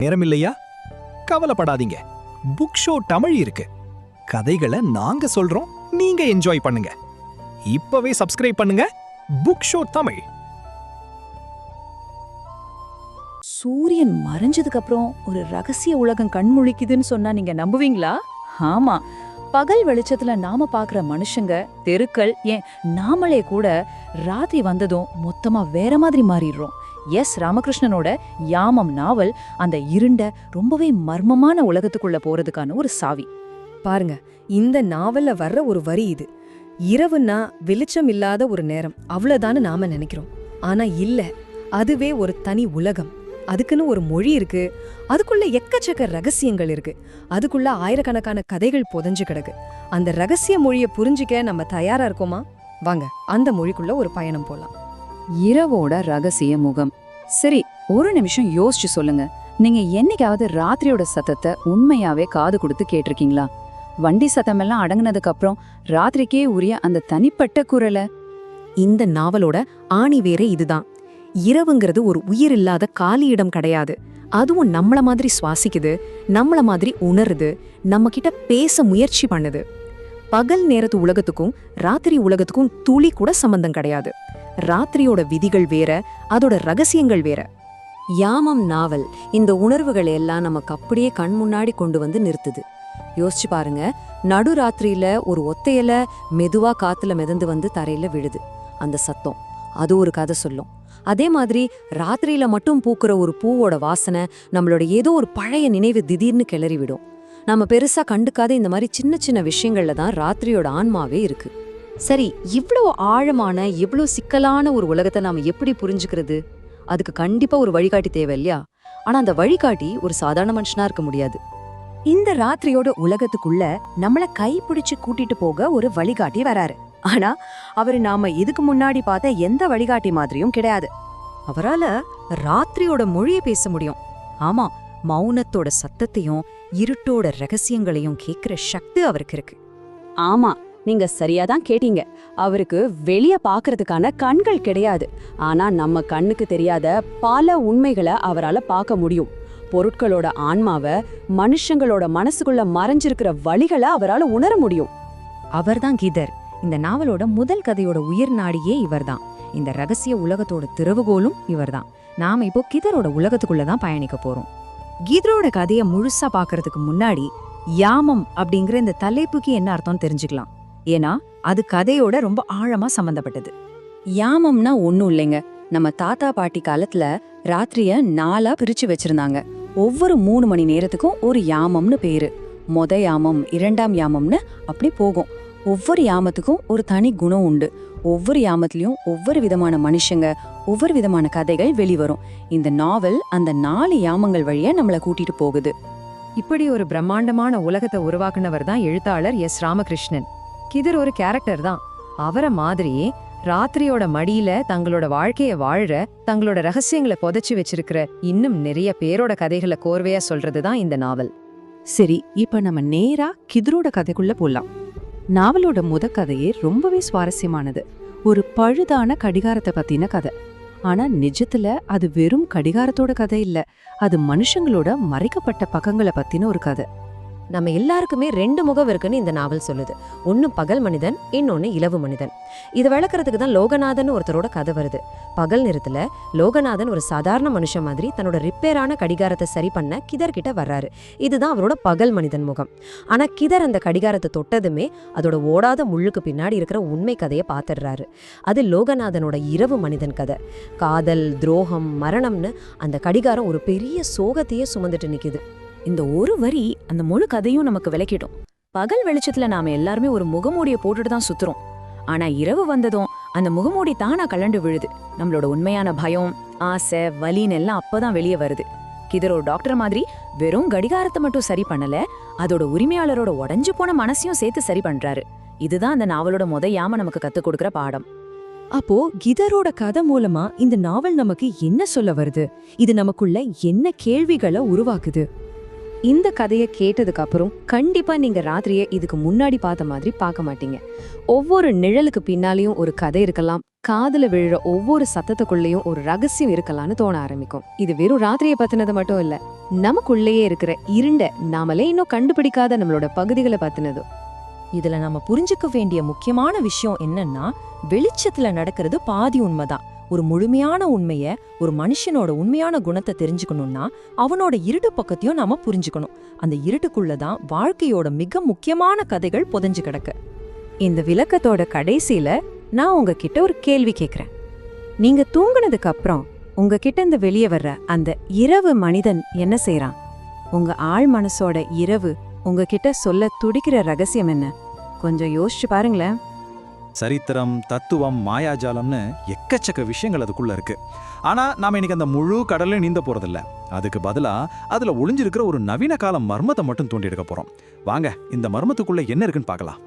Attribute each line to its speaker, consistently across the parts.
Speaker 1: நேரம் இல்லையா? கவலைப்படாதீங்க. புக் ஷோ தமிழ் இருக்கு. கதைகளை நாங்க சொல்றோம், நீங்க என்ஜாய் பண்ணுங்க. இப்பவே சப்ஸ்கிரைப் பண்ணுங்க புக் ஷோ தமிழ்.
Speaker 2: சூரியன் மறைஞ்சதுக்கு அப்புறம் ஒரு ரகசிய உலகம் கண்முழிக்குதுன்னு சொன்னா நீங்க நம்புவீங்களா? ஆமா, பகல் வெளிச்சத்துல நாம பாக்குற மனுஷங்க, தெருக்கள், ஏன் நாமளே கூட ராத்திரி வந்ததும் மொத்தமா வேற மாதிரி மாறிடுறோம். எஸ் ராமகிருஷ்ணனோட யாமம் நாவல் அந்த இருண்ட ரொம்பவே மர்மமான உலகத்துக்குள்ள போறதுக்கான ஒரு சாவி.
Speaker 3: பாருங்க, இந்த நாவல்ல வர்ற ஒரு வரி இது. இரவுன்னா வெளிச்சம் இல்லாத ஒரு நேரம், அவ்வளவுதான்னு நாம நினைக்கிறோம். ஆனா இல்ல, அதுவே ஒரு தனி உலகம். அதுக்குன்னு ஒரு மொழி இருக்கு, அதுக்குள்ள எக்கச்சக்க ரகசியங்கள் இருக்கு, அதுக்குள்ள ஆயிரக்கணக்கான கதைகள் புதைஞ்சு கிடக்கு. அந்த ரகசிய மொழியை புரிஞ்சிக்க நம்ம தயாரா இருக்கோமா? வாங்க அந்த மொழிக்குள்ள ஒரு பயணம் போலாம்.
Speaker 2: இரவோட ரகசிய முகம். சரி, ஒரு நிமிஷம் யோசிச்சு சொல்லுங்க. நீங்க என்னைக்காவது ராத்திரியோட சத்தத்தை உண்மையாவே காது கொடுத்து கேட்டிருக்கீங்களா? வண்டி சத்தமெல்லாம் அடங்குனதுக்கு அப்புறம் ராத்திரிக்கே உரிய அந்த தனிப்பட்ட குரலை.
Speaker 3: இந்த நாவலோட ஆணி வேறே இதுதான். இரவுங்கிறது ஒரு உயிர் இல்லாத காலி இடம் கிடையாது. அதுவும் நம்மள மாதிரி சுவாசிக்குது, நம்மள மாதிரி உணருது, நம்ம கிட்ட பேச முயற்சி பண்ணுது. பகல் நேரத்து உலகத்துக்கும் ராத்திரி உலகத்துக்கும் துளி கூட சம்பந்தம் கிடையாது. ராத்திரியோட விதிகள் வேற, அதோட ரகசியங்கள் வேற. யாமம் நாவல் இந்த உணர்வுகளை எல்லாம் நமக்கு அப்படியே கண் முன்னாடி கொண்டு வந்து நிறுத்துது. யோசிச்சு பாருங்க, நடுராத்திரியில ஒரு ஒத்தையில மெதுவா காத்துல மிதந்து வந்து தரையில விழுது. அந்த சத்தம் அது ஒரு கதை சொல்லும். அதே மாதிரி ராத்திரியில மட்டும் பூக்குற ஒரு பூவோட வாசனை நம்மளோட ஏதோ ஒரு பழைய நினைவு திடீர்னு கிளறி விடும். நம்ம பெருசா கண்டுக்காத இந்த மாதிரி சின்ன சின்ன விஷயங்கள்ல தான் ராத்திரியோட ஆன்மாவே இருக்கு. சரி, இவ்வளவு ஆழமான இவ்வளவு சிக்கலான ஒரு உலகத்தை நாம எப்படி புரிஞ்சுக்கிறது? அதுக்கு கண்டிப்பா ஒரு வழிகாட்டி தேவை இல்லையா? ஆனா அந்த வழிகாட்டி ஒரு சாதாரண மனுஷனா இருக்க முடியாது.
Speaker 2: இந்த ராத்திரியோட உலகத்துக்குள்ள நம்மள கைப்பிடிச்சு கூட்டிட்டு போக ஒரு வழிகாட்டி வராரு. ஆனா அவரு நாம இதுக்கு முன்னாடி பார்த்த எந்த வழிகாட்டி மாதிரியும் கிடையாது.
Speaker 3: அவரால ராத்திரியோட மொழியை பேச முடியும். ஆமா, மௌனத்தோட சத்தத்தையும் இருட்டோட ரகசியங்களையும் கேட்கிற சக்தி அவருக்கு இருக்கு.
Speaker 4: ஆமா, நீங்க சரியாதான் கேட்டீங்க. அவருக்கு வெளிய பாக்குறதுக்கான கண்கள் கிடையாது. ஆனா நம்ம கண்ணுக்கு தெரியாத பல உண்மைகளை அவரால பார்க்க முடியும். பொருட்களோட ஆன்மாவை, மனுஷங்களோட மனசுக்குள்ள மறைஞ்சிருக்கிற வழிகளை அவரால உணர முடியும்.
Speaker 3: அவர்தான் கிதர். இந்த நாவலோட முதல் கதையோட உயிர் நாடியே இவர்தான். இந்த ரகசிய உலகத்தோட திறவுகோலும் இவர்தான். நாம இப்போ கிதரோட உலகத்துக்குள்ளதான் பயணிக்க போறோம். கீதரோட கதையை முழுசா பாக்குறதுக்கு முன்னாடி யாமம் அப்படிங்கிற இந்த தலைப்புக்கு என்ன அர்த்தம் தெரிஞ்சுக்கலாம். ஏன்னா அது கதையோட ரொம்ப ஆழமா சம்பந்தப்பட்டது.
Speaker 2: யாமம்னா ஒண்ணும் இல்லைங்க. நம்ம தாத்தா பாட்டி காலத்துல ராத்திரிய 4ஆ பிரிச்சு வச்சிருந்தாங்க. ஒவ்வொரு 3 மணி நேரத்துக்கும் ஒரு யாமம்னு பேரு. மொத யாமம், 2ஆம் யாமம்னு அப்படி போகும். ஒவ்வொரு யாமத்துக்கும் ஒரு தனி குணம் உண்டு. ஒவ்வொரு யாமத்திலயும் ஒவ்வொரு விதமான மனுஷங்க, ஒவ்வொரு விதமான கதைகள் வெளிவரும். இந்த நாவல் அந்த 4 யாமங்கள் வழியா நம்மள கூட்டிட்டு போகுது.
Speaker 3: இப்படி ஒரு பிரம்மாண்டமான உலகத்தை உருவாக்குனவர் தான் எழுத்தாளர் எஸ் ராமகிருஷ்ணன். கிதர் ஒரு கேரக்டர் தான். அவரை மாதிரியே ராத்திரியோட மடியில தங்களோட வாழ்க்கைய வாழற, தங்களோட ரகசியங்களை புதைச்சு வச்சிருக்கிற இன்னும் நிறைய பேரோட கதைகளை கோர்வையா சொல்றதுதான் இந்த நாவல்.
Speaker 5: சரி, இப்ப நம்ம நேரா கிதரோட கதைக்குள்ள போலாம். நாவலோட கதையே ரொம்பவே சுவாரஸ்யமானது. ஒரு பழுதான கடிகாரத்தை பத்தின கதை. ஆனா நிஜத்துல அது வெறும் கடிகாரத்தோட கதை இல்ல, அது மனுஷங்களோட மறைக்கப்பட்ட பக்கங்களை பத்தின ஒரு கதை.
Speaker 3: நம்ம எல்லாருக்குமே 2 முகம் இருக்குன்னு இந்த நாவல் சொல்லுது. ஒன்னு பகல் மனிதன், இன்னொன்னு இரவு மனிதன். இது விளக்குறதுக்கு தான் லோகநாதன் ஒருத்தரோட கதை வருது. பகல் நேரத்துல லோகநாதன் ஒரு சாதாரண மனுஷன் மாதிரி தன்னோட ரிப்பேரான கடிகாரத்தை சரி பண்ண கிதர் கிட்ட வர்றாரு. இதுதான் அவரோட பகல் மனிதன் முகம். ஆனா கிதர் அந்த கடிகாரத்தை தொட்டதுமே அதோட ஓடாத முள்ளுக்கு பின்னாடி இருக்கிற உண்மை கதையை பாத்துடுறாரு. அது லோகநாதனோட இரவு மனிதன் கதை. காதல், துரோகம், மரணம்னு அந்த கடிகாரம் ஒரு பெரிய சோகத்தையே சுமந்துட்டு நிக்குது.
Speaker 2: இந்த ஒரு வரி அந்த முழு கதையும் நமக்கு விளக்கிடும். பகல் வெளிச்சத்துல நாம எல்லாருமே ஒரு முகமூடிய போட்டுட்டு தான் சுத்துறோம். ஆனா இரவு வந்ததும் அந்த முகமூடி தானா கலண்டு விழுது. நம்மளோட உண்மையான பயம், ஆசை, வலின்னு எல்லாம் அப்பதான் வெளியே வருது. கிதர் ஒரு டாக்டர் மாதிரி வெறும் கடிகாரத்தை மட்டும் சரி பண்ணல, அதோட உரிமையாளரோட உடைஞ்சு போன மனசையும் சேர்த்து சரி பண்றாரு. இதுதான் அந்த நாவலோட யாம நமக்கு கத்துக் கொடுக்கிற பாடம்.
Speaker 3: அப்போ கிதரோட கதை மூலமா இந்த நாவல் நமக்கு என்ன சொல்ல வருது? இது நமக்குள்ள என்ன கேள்விகளை உருவாக்குது? இந்த கதையை கேட்டதுக்கு அப்புறம் கண்டிப்பா நீங்க ராத்திரியை இதுக்கு முன்னாடி பார்த்த மாதிரி பார்க்க மாட்டீங்க. ஒவ்வொரு நிழலுக்கு பின்னாலையும் ஒரு கதை இருக்கலாம், காதுல விழுற ஒவ்வொரு சத்தத்துக்குள்ளேயும் ஒரு ரகசியம் இருக்கலாம்னு தோண ஆரம்பிக்கும். இது வெறும் ராத்திரியை பத்தினது மட்டும் இல்ல, நமக்குள்ளேயே இருக்கிற இருண்ட நாமளே இன்னும் கண்டுபிடிக்காத நம்மளோட பகுதிகளை பத்தினது.
Speaker 6: இதுல நம்ம புரிஞ்சுக்க வேண்டிய முக்கியமான விஷயம் என்னன்னா, வெளிச்சத்துல நடக்கிறது பாதி உண்மைதான். ஒரு முழுமையான உண்மைய, ஒரு மனுஷனோட உண்மையான குணத்தை தெரிஞ்சுக்கணும்னா அவனோட இருட்டு பக்கத்தையும் நாம புரிஞ்சுக்கணும். அந்த இருட்டுக்குள்ளதான் வாழ்க்கையோட மிக முக்கியமான கதைகள் புதைஞ்சு கிடக்கு.
Speaker 2: இந்த விளக்கத்தோட கடைசியில நான் உங்ககிட்ட ஒரு கேள்வி கேக்குறேன். நீங்க தூங்குனதுக்கு அப்புறம் உங்ககிட்ட இருந்து வெளியே வர்ற அந்த இரவு மனிதன் என்ன செய்றான்? உங்க ஆழ் மனசோட இரவு உங்ககிட்ட சொல்ல துடிக்கிற ரகசியம் என்ன? கொஞ்சம் யோசிச்சு பாருங்களேன்.
Speaker 1: சரித்திரம், தத்துவம், மாயாஜாலம்னு எக்கச்சக்க விஷயங்கள் அதுக்குள்ள இருக்கு. ஆனா நாம இன்னைக்கு அந்த முழு கடலையும் நீந்த போறதில்ல. அதுக்கு பதிலா அதுல ஒளிஞ்சிருக்கிற ஒரு நவீன கால மர்மத்தை மட்டும் தோண்டி எடுக்க போறோம். வாங்க இந்த மர்மத்துக்குள்ள என்ன இருக்குன்னு பார்க்கலாம்.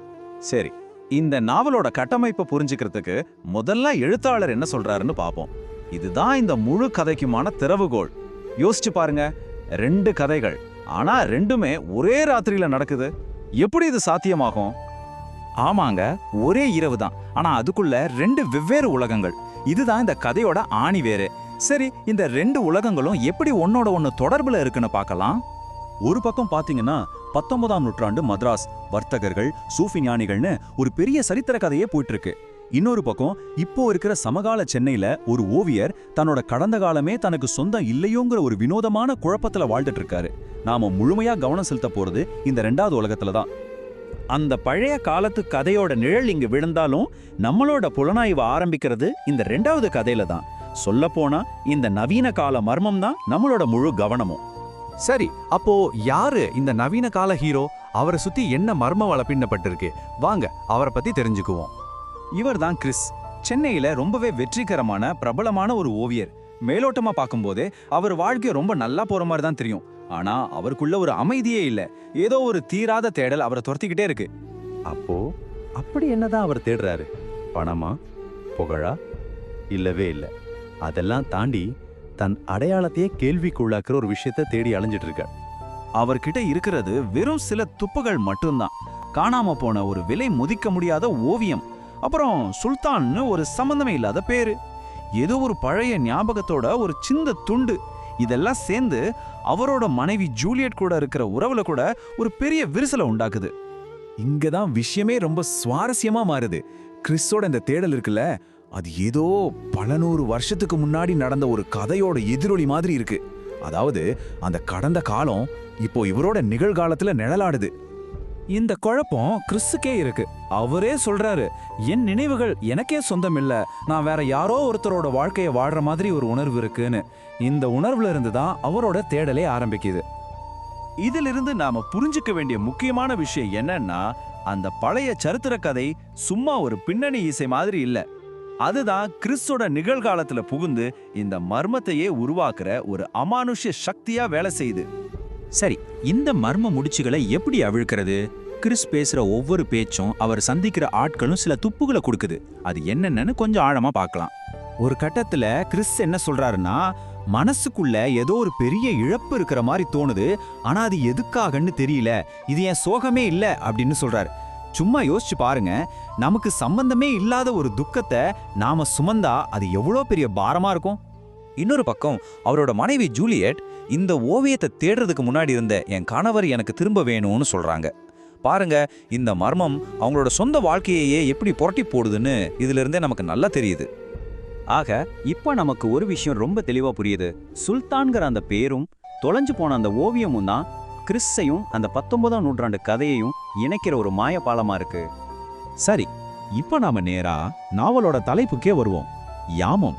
Speaker 7: சரி, இந்த நாவலோட கட்டமைப்பை புரிஞ்சுக்கிறதுக்கு முதல்ல எழுத்தாளர் என்ன சொல்றாருன்னு பார்ப்போம். இதுதான் இந்த முழு கதைக்குமான திறவுகோல். யோசிச்சு பாருங்க, 2 கதைகள், ஆனா ரெண்டுமே ஒரே ராத்திரியில நடக்குது. எப்படி இது சாத்தியமாகும்?
Speaker 8: ஆமாங்க, ஒரே இரவு தான், ஆனா அதுக்குள்ள 2 வெவ்வேறு உலகங்கள். இதுதான் இந்த கதையோட ஆணி வேறு. சரி, இந்த 2 உலகங்களும் எப்படி ஒன்னோட ஒன்னு தொடர்புல இருக்குன்னு பார்க்கலாம்.
Speaker 7: ஒரு பக்கம் பாத்தீங்கன்னா 19ஆம் நூற்றாண்டு மദ്രാஸ், வர்த்தகர்கள், சூஃபி ஞானிகள்னு ஒரு பெரிய சரித்திர கதையே போயிட்டு இருக்கு. இன்னொரு பக்கம் இப்போ இருக்கிற சமகால சென்னையில ஒரு ஓவியர் தன்னோட கடந்த காலமே தனக்கு சொந்தம் இல்லையோங்கிற ஒரு வினோதமான குழப்பத்துல வாழ்ந்துட்டு இருக்காரு. நாம முழுமையா கவனம் செலுத்த போறது இந்த 2வது உலகத்துல தான்.
Speaker 8: அந்த பழைய காலத்து கதையோட நிழல் இங்கு விழுந்தாலும் நம்மளோட புலனாய்வு ஆரம்பிக்கிறது இந்த 2வது கதையில தான். சொல்லப்போனா இந்த நவீன கால மர்மம் தான் நம்மளோட முழு கவனமும்.
Speaker 1: சரி, அப்போ யாரு இந்த நவீன கால ஹீரோ? அவரை சுத்தி என்ன மர்ம வலை பின்னப்பட்டிருக்கு? வாங்க அவரை பத்தி தெரிஞ்சுக்குவோம்.
Speaker 8: இவர் தான் கிறிஸ். சென்னையில ரொம்பவே வெற்றிகரமான பிரபலமான ஒரு ஓவியர். மேலோட்டமா பார்க்கும்போதே அவர் வாழ்க்கை ரொம்ப நல்லா போற மாதிரி தான் தெரியும். ஆனா அவருக்குள்ள ஒரு அமைதியே இல்ல. ஏதோ ஒரு தீராத தேடல் அவரை துரத்திக்கிட்டே இருக்கு.
Speaker 7: அப்போ அப்படி என்னதான் அவர் தேடுறாரு? பணமா, புகழா? இல்லவே இல்ல. அதெல்லாம் தாண்டி தன் அடையாளத்தையே கேள்விக்குள்ளாக்குற ஒரு விஷயத்தை தேடி அலைஞ்சிட்டு இருக்கார்.
Speaker 8: அவர்கிட்ட இருக்கிறது வெறும் சில துப்புகள் மட்டும்தான். காணாம போன ஒரு விலை மதிக்க முடியாத ஓவியம், அப்புறம் சுல்தான்னு ஒரு சம்பந்தமே இல்லாத பேரு, ஏதோ ஒரு பழைய ஞாபகத்தோட ஒரு சின்ன துண்டு. இதெல்லாம் சேர்ந்து அவரோட மனைவி ஜூலியட் கூட இருக்கிற உறவுல கூட ஒரு பெரிய விரிசலை உண்டாக்குது.
Speaker 1: இங்கதான் விஷயமே ரொம்ப சுவாரஸ்யமா மாறுது. கிறிஸோட இந்த தேடல் இருக்குல்ல, அது ஏதோ பல 100 வருஷத்துக்கு முன்னாடி நடந்த ஒரு கதையோட எதிரொலி மாதிரி இருக்கு. அதாவது அந்த கடந்த காலம் இப்போ இவரோட நிகழ்காலத்துல நிழலாடுது.
Speaker 8: இந்த குழப்பம் கிறிஸுக்கே இருக்கு. அவரே சொல்றாரு, என் நினைவுகள் எனக்கே சொந்தம் இல்ல, நான் வேற யாரோ ஒருத்தரோட வாழ்க்கைய வாழ்ற மாதிரி ஒரு உணர்வு இருக்குன்னு. இந்த உணர்வுல இருந்து தான் அவரோட தேடலே ஆரம்பிக்குது.
Speaker 7: இதிலிருந்து நாம புரிஞ்சுக்க வேண்டிய முக்கியமான விஷயம் என்னன்னா, அந்த பழைய சரித்திர கதை சும்மா ஒரு பின்னணி இசை மாதிரி இல்ல. அதுதான் கிறிஸோட நிகழ்காலத்துல புகுந்து இந்த மர்மத்தையே உருவாக்குற ஒரு அமானுஷ்ய சக்தியா வேலை செய்யுது.
Speaker 8: சரி, இந்த மர்ம முடிச்சுகளை எப்படி அவிழ்க்கிறது? கிறிஸ் பேசுற ஒவ்வொரு பேச்சும் அவர் சந்திக்கிற ஆட்களும் சில துப்புகளை கொடுக்குது. அது என்னென்னு கொஞ்சம் ஆழமா பார்க்கலாம். ஒரு கட்டத்துல கிறிஸ் என்ன சொல்றாருன்னா, மனசுக்குள்ள ஏதோ ஒரு பெரிய இழப்பு இருக்கிற மாதிரி தோணுது, ஆனா அது எதுக்காகன்னு தெரியல, இது என் சோகமே இல்ல அப்படின்னு சொல்றாரு. சும்மா யோசிச்சு பாருங்க, நமக்கு சம்பந்தமே இல்லாத ஒரு துக்கத்தை நாம சுமந்தா அது எவ்வளோ பெரிய பாரமா இருக்கும். இன்னொரு பக்கம் அவரோட மனைவி ஜூலியட் இந்த ஓவியத்தை தேடுறதுக்கு முன்னாடி இருந்த என் கணவர் எனக்கு திரும்ப வேணும்னு சொல்றாங்க. பாருங்க, இந்த மர்மம் அவங்களோட சொந்த வாழ்க்கையே எப்படி புரட்டி போடுதுன்னு இதுல இருந்தே நமக்கு நல்லா தெரியுது.
Speaker 7: ஆக இப்ப நமக்கு ஒரு விஷயம் ரொம்ப தெளிவா புரியுது. சுல்தான்கிற அந்த பேரும் தொலைஞ்சு போன அந்த ஓவியமும் தான் கிறிஸ்ஸையும் அந்த 19ஆம் நூற்றாண்டு கதையையும் இணைக்கிற ஒரு மாயப்பாலமா இருக்கு.
Speaker 8: சரி, இப்ப நாம நேரா நாவலோட தலைப்புக்கே வருவோம். யாமம்.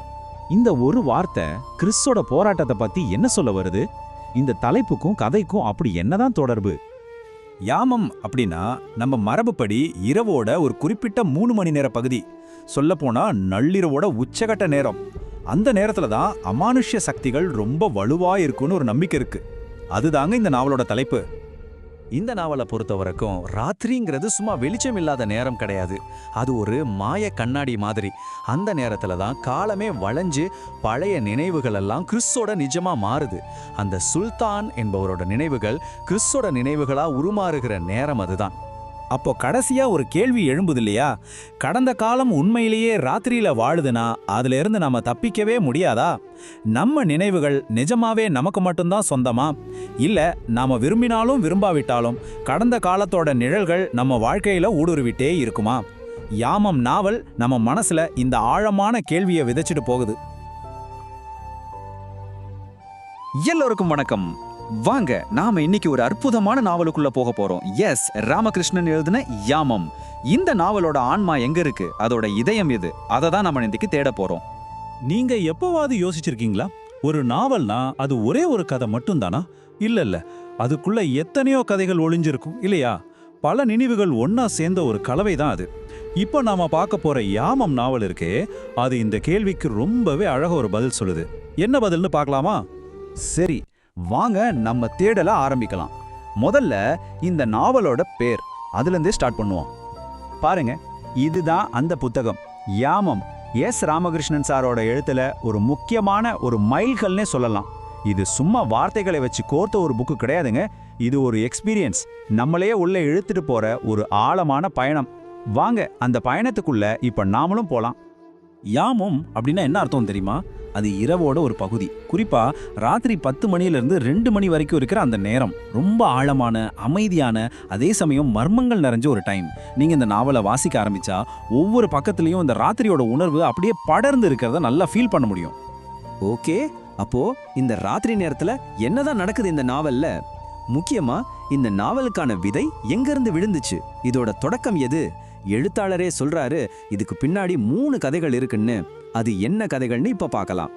Speaker 8: இந்த ஒரு வார்த்தை கிறிஸோட போராட்டத்தை பத்தி என்ன சொல்ல வருது? இந்த தலைப்புக்கும் கதைக்கும் அப்படி என்னதான் தொடர்பு? யாமம் அப்படின்னா நம்ம மரபுப்படி இரவோட ஒரு குறிப்பிட்ட 3 மணி நேர பகுதி. சொல்லப்போனா நள்ளிரவோட உச்சகட்ட நேரம். அந்த நேரத்துல தான் அமானுஷ்ய சக்திகள் ரொம்ப வலுவா இருக்குன்னு ஒரு நம்பிக்கை இருக்கு. அதுதாங்க இந்த நாவலோட தலைப்பு.
Speaker 7: இந்த நாவலை பொறுத்த வரைக்கும் ராத்திரிங்கிறது சும்மா வெளிச்சம் இல்லாத நேரம் கிடையாது. அது ஒரு மாய கண்ணாடி மாதிரி. அந்த நேரத்துல தான் காலமே வளைஞ்சு பழைய நினைவுகள் எல்லாம் கிறிஸோட நிஜமா மாறுது. அந்த சுல்தான் என்பவரோட நினைவுகள் கிறிஸோட நினைவுகளா உருமாறுகிற நேரம் அதுதான்.
Speaker 8: அப்போ கடைசியா ஒரு கேள்வி எழும்புது இல்லையா? கடந்த காலம் உண்மையிலேயே ராத்திரியில வாழுதுன்னா அதுல இருந்து நாம தப்பிக்கவே முடியாதா? நம்ம நினைவுகள் நிஜமாவே நமக்கு மட்டும்தான் சொந்தமா? இல்ல நாம விரும்பினாலும் விரும்பாவிட்டாலும் கடந்த காலத்தோட நிழல்கள் நம்ம வாழ்க்கையில ஊடுருவிட்டே இருக்குமா? யாமம் நாவல் நம்ம மனசுல இந்த ஆழமான கேள்வியை விதைச்சிட்டு போகுது.
Speaker 7: எல்லோருக்கும் வணக்கம். வாங்க நாம இன்னைக்கு ஒரு அற்புதமான நாவலுக்குள்ள போக போறோம். எஸ், ராமகிருஷ்ணன் எழுதின யாமம். இந்த நாவலோட ஆன்மா எங்க இருக்கு, அதோட இதயம் எது, அதை தான் நம்ம இன்னைக்கு தேட போறோம்.
Speaker 8: நீங்க எப்பவாவது யோசிச்சிருக்கீங்களா, ஒரு நாவல்னா அது ஒரே ஒரு கதை மட்டும்தானா? இல்ல, அதுக்குள்ள எத்தனையோ கதைகள் ஒளிஞ்சிருக்கும் இல்லையா? பல நினைவுகள் ஒன்னா சேர்ந்த ஒரு கலவை தான் அது. இப்போ நாம பார்க்க போற யாமம் நாவல் இருக்கே, அது இந்த கேள்விக்கு ரொம்பவே அழகா ஒரு பதில் சொல்லுது. என்ன பதில்னு பார்க்கலாமா?
Speaker 1: சரி, வாங்க நம்ம தேடல ஆரம்பிக்கலாம். முதல்ல இந்த நாவலோட பேர், அதுலேருந்தே ஸ்டார்ட் பண்ணுவோம். பாருங்க, இதுதான் அந்த புத்தகம் யாமம். எஸ் ராமகிருஷ்ணன் சாரோட எழுத்துல ஒரு முக்கியமான ஒரு மைல்கல்னே சொல்லலாம். இது சும்மா வார்த்தைகளை வச்சு கோர்த்த ஒரு புக்கு கிடையாதுங்க. இது ஒரு எக்ஸ்பீரியன்ஸ், நம்மளையே உள்ள இழுத்துட்டு போற ஒரு ஆழமான பயணம். வாங்க அந்த பயணத்துக்குள்ள இப்ப நாமளும் போலாம்.
Speaker 8: யாமம் அப்படின்னா என்ன அர்த்தம் தெரியுமா? அது இரவோட ஒரு பகுதி. குறிப்பா ராத்திரி 10 மணியிலிருந்து 2 மணி வரைக்கும் இருக்கிற அந்த நேரம் ரொம்ப ஆழமான, அமைதியான, அதே சமயம் மர்மங்கள் நிறைஞ்ச ஒரு டைம். நீங்க இந்த நாவலை வாசிக்க ஆரம்பிச்சா ஒவ்வொரு பக்கத்துலயும் இந்த ராத்திரியோட உணர்வு அப்படியே படர்ந்து இருக்கிறத நல்லா ஃபீல் பண்ண முடியும்.
Speaker 9: ஓகே, அப்போ இந்த ராத்திரி நேரத்துல என்னதான் நடக்குது இந்த நாவல்ல? முக்கியமா இந்த நாவலுக்கான விதை எங்கிருந்து விழுந்துச்சு, இதோட தொடக்கம் எது? எழுத்தாளரே சொல்றாரு இதுக்கு பின்னாடி 3 கதைகள் இருக்குன்னு. அது என்ன கதைகள்னு இப்ப பார்க்கலாம்.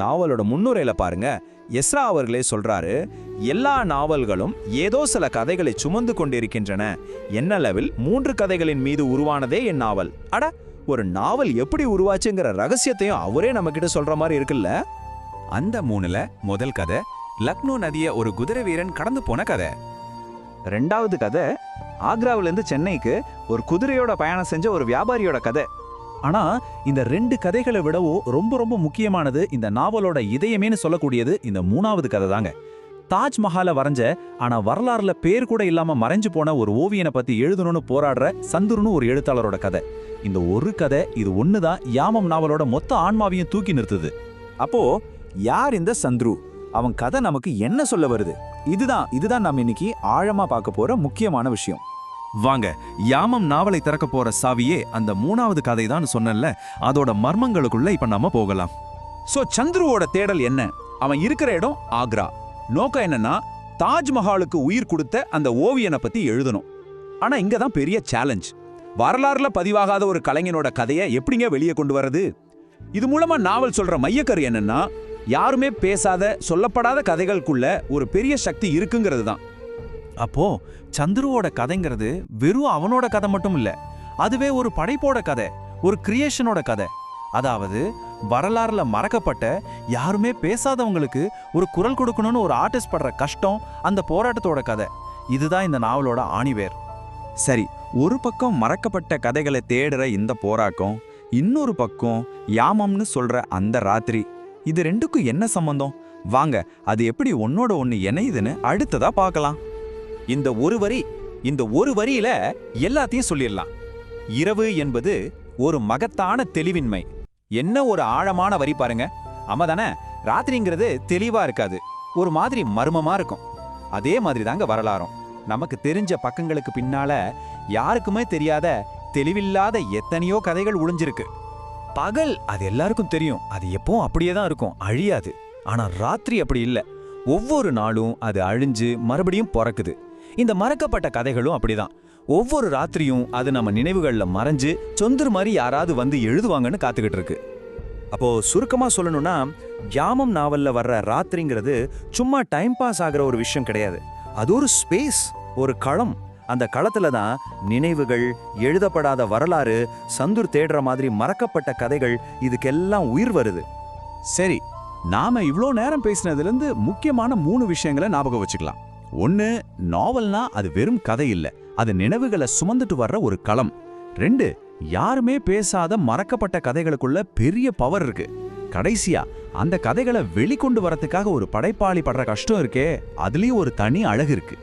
Speaker 1: நாவலோட முன்னுரையில பாருங்க, எஸ்ரா அவர்களே சொல்றாரு, எல்லா நாவல்களும் ஏதோ சில கதைகளை சுமந்து கொண்டிருக்கின்றன. என்னளவில் 3 கதைகளின் மீது உருவானதே என் நாவல். அட, ஒரு நாவல் எப்படி உருவாச்சுங்கிற ரகசியத்தையும் அவரே நம்ம கிட்ட சொல்ற மாதிரி இருக்குல்ல. அந்த 3ல முதல் கதை லக்னோ நதிய ஒரு குதிரை வீரன் கடந்து போன கதை. 2வது கதை ஆக்ராவிலிருந்து சென்னைக்கு ஒரு குதிரையோட பயணம் செஞ்ச ஒரு வியாபாரியோட கதை.
Speaker 8: ஆனா இந்த 2 கதைகளை விடவோ ரொம்ப ரொம்ப முக்கியமானது, இந்த நாவலோட இதயமேன்னு சொல்லக்கூடியது இந்த 3வது கதை தாங்க. தாஜ்மஹாலை வரைஞ்ச ஆனா வரலாறுல பேர் கூட இல்லாம மறைஞ்சு போன ஒரு ஓவியனை பத்தி எழுதணும்னு போராடுற சந்துருன்னு ஒரு எழுத்தாளரோட கதை. இந்த ஒரு கதை, இது ஒண்ணுதான் யாமம் நாவலோட மொத்த ஆன்மாவையும் தூக்கி நிறுத்துது.
Speaker 1: அப்போ யார் இந்த சந்துரு? அவன் கதை நமக்கு என்ன சொல்ல வருது? இதுதான் நம்ம இன்னைக்கு ஆழமா பார்க்க போற முக்கியமான விஷயம்.
Speaker 7: வாங்க, யாமம் நாவலை திறக்க போற சாவியே அந்த 3வது கதை தான் சொன்னேன்ல, அதோட மர்மங்களுக்குள்ள இப்ப நம்ம போகலாம்.
Speaker 1: சோ சந்துருவோட தேடல் என்ன? அவன் இருக்கிற இடம் ஆக்ரா. நோக்கம் என்னன்னா தாஜ்மஹாலுக்கு உயிர் கொடுத்த அந்த ஓவியனை பத்தி எழுதணும். ஆனா இங்கதான் பெரிய சேலஞ்ச். வரலாறுல பதிவாகாத ஒரு கலைஞனோட கதையை எப்படிங்க வெளியே கொண்டு வர்றது? இது மூலமா நாவல் சொல்ற மையக்கரு என்னன்னா, யாருமே பேசாத, சொல்லப்படாத கதைகளுக்குள்ள ஒரு பெரிய சக்தி இருக்குங்கிறது தான்.
Speaker 8: அப்போ சந்துருவோட கதைங்கிறது வெறும் அவனோட கதை மட்டும் இல்ல, அதுவே ஒரு படைப்போட கதை, ஒரு கிரியேஷனோட கதை. அதாவது வரலாறுல மறக்கப்பட்ட, யாருமே பேசாதவங்களுக்கு ஒரு குரல் கொடுக்கணும்னு ஒரு ஆர்டிஸ்ட் படுற கஷ்டம், அந்த போராட்டத்தோட கதை. இதுதான் இந்த நாவலோட ஆணிவேர்.
Speaker 7: சரி, ஒரு பக்கம் மறக்கப்பட்ட கதைகளை தேடுற இந்த போராட்டம், இன்னொரு பக்கம் யாமம்னு சொல்ற அந்த ராத்திரி. இது 2க்கும் என்ன சம்பந்தம்? வாங்க, அது எப்படி ஒன்னோட ஒன்னு இணையுதுன்னு அடுத்ததா பார்க்கலாம்.
Speaker 1: இந்த ஒரு வரியில எல்லாத்தையும் சொல்லிடலாம். இரவு என்பது ஒரு மகத்தான தெளிவின்மை. என்ன ஒரு ஆழமான வரி பாருங்க. ஆமாதானே? ராத்திரிங்கிறது தெளிவா இருக்காது, ஒரு மாதிரி மர்மமா இருக்கும். அதே மாதிரி தாங்க வரலாறும். நமக்கு தெரிஞ்ச பக்கங்களுக்கு பின்னால யாருக்குமே தெரியாத, தெளிவில்லாத எத்தனையோ கதைகள் ஒளிஞ்சிருக்கு. பகல் அது எல்லாருக்கும் தெரியும், அது எப்பவும் அப்படியே தான் இருக்கும், அழியாது. ஆனா ராத்திரி அப்படி இல்ல. ஒவ்வொரு நாளும் அது அழிஞ்சு மறுபடியும் பிறக்குது. இந்த மறக்கப்பட்ட கதைகளும் அப்படிதான். ஒவ்வொரு ராத்திரியும் அது நம்ம நினைவுகள்ல மறைஞ்சு சொந்தர் மாதிரி யாராவது வந்து எழுதுவாங்கன்னு காத்துக்கிட்டு இருக்கு. அப்போ சுருக்கமா சொல்லணும்னா, யாமம் நாவல்ல வர்ற ராத்திரிங்கிறது சும்மா டைம் பாஸ் ஆகிற ஒரு விஷயம் கிடையாது. அது ஒரு ஸ்பேஸ், ஒரு களம். அந்த களத்துல தான் நினைவுகள், எழுதப்படாத வரலாறு, சந்துர் தேடுற மாதிரி மறக்கப்பட்ட கதைகள், இதுக்கெல்லாம் உயிர் வருது. சரி, நாம இவ்ளோ நேரம் பேசினதுலேருந்து முக்கியமான 3 விஷயங்களை ஞாபகம் வச்சுக்கலாம். 1, நாவல்னா அது வெறும் கதை இல்ல, அது நினைவுகளை சுமந்துட்டு வர்ற ஒரு களம். 2, யாருமே பேசாத மறக்கப்பட்ட கதைகளுக்குள்ள பெரிய பவர் இருக்கு. கடைசியா அந்த கதைகளை வெளிக்கொண்டு வரதுக்காக ஒரு படைப்பாளி படுற கஷ்டம் இருக்கே, அதுலயும் ஒரு தனி அழகு இருக்கு.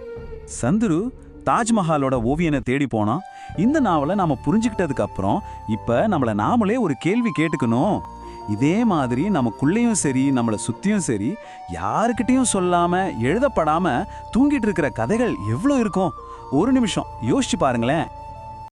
Speaker 8: சந்துரு
Speaker 7: தாஜ்மஹாலோட ஓவியனை தேடி போனான். இந்த நாவலை நாம புரிஞ்சுக்கிட்டதுக்கு அப்புறம் இப்ப நம்மள நாமளே ஒரு கேள்வி கேட்டுக்கணும். இதே மாதிரி நமக்குள்ளேயும் சரி நம்மளை சுத்தியும் சரி யாருக்கிட்டையும் சொல்லாம எழுதப்படாம தூங்கிட்டு இருக்கிற கதைகள் எவ்வளோ இருக்கும்? ஒரு நிமிஷம் யோசிச்சு பாருங்களேன்.